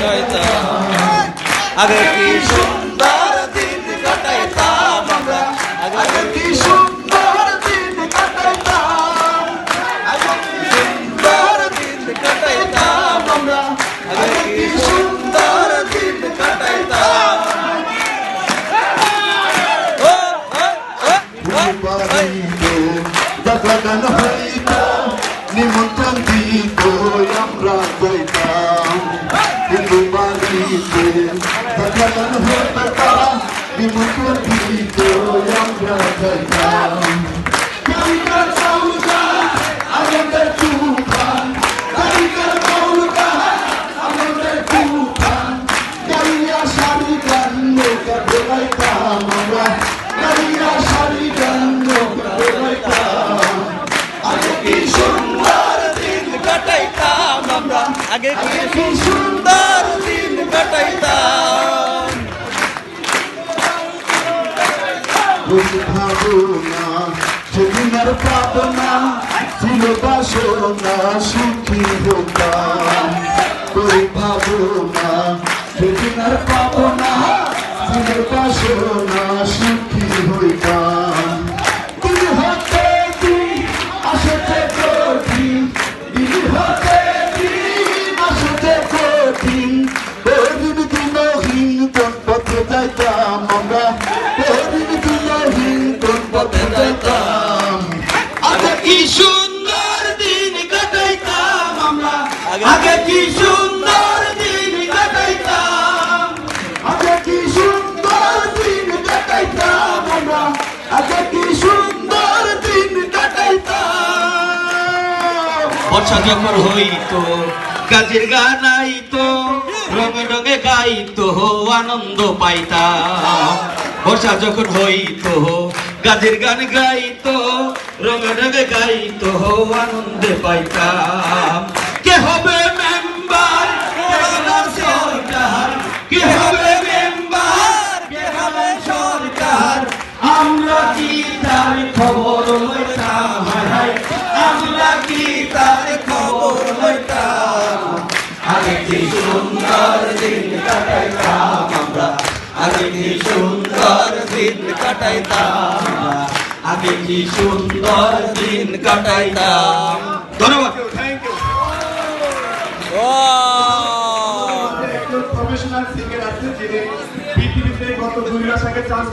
নইতাম আগে কি সুন্দর দিন কাটাইতাম আমরা আগে কি সুন্দর দিন কাটাইতাম আগে কি সুন্দর দিন কাটাইতাম আমরা আগে কি সুন্দর দিন কাটাইতাম গান হইত নিমন্ত্রণ দিত আমরা যাইতাম হিন্দু বাড়িতে গান হইত তারা নিমন্ত্রণ দিত আমরা যাইতাম কারিগর চৌকা আমাদের তুফান কারিগর চৌকা আমাদের তুফান গাইয়া শাড়ি গান নৌকা বেলাইতাম আমরা গাইয়া শাড়ি গান নৌকা বেলাইতাম আগে কি সুন্দর দিন কাটাইতাম আমরা আগে কি সুন্দর দিন কাটাইতাম ভাবনা সেদিন আর পাবো না ছিল বাসনা সুখী হতাম ওই ভাবনা সেদিন আর পাবো না ছিল বাসনা সুখী হইতাম দিন হতে দিন আসতে কঠিন দিন হতে দিন আসতে কঠিন ওদিন দিনহীন কোন পথে যাইতাম আমরা ওদিন দিনহীন কোন পথে যাইতাম আগে কি সুন্দর দিন কাটাইতাম আমরা আগে কি সুন্দর দিন কাটাইতাম আগে কি সুন্দর দিন কাটাইতাম আমরা আগে কি সুন্দর দিন কাটাইতাম বর্ষা যখন হইতো গাছের গান আইতো রঙে রঙে গাইতো আনন্দ পাইতাম বর্ষা যখন হইতো গাছের গান গাইতো রঙে রঙে গাইতো আনন্দে পাইতাম কে হবে মেম্বার কে হবে সরকার কে হবে মেম্বার কে হবে সরকার আমরা কি তার খবর লইতাম হায় আমরা কি তার খবর লইতাম আগে কি সুন্দর দিন কাটাইতাম আমরা আগে কি সুন্দর দিন কাটাইতাম আমরা আগে কি সুন্দর দিন কাটাইতাম ধন্যবাদ প্রফেশনাল সিঙ্গার আছে যিনি পৃথিবীতে গত 2 মাস আগে চান্স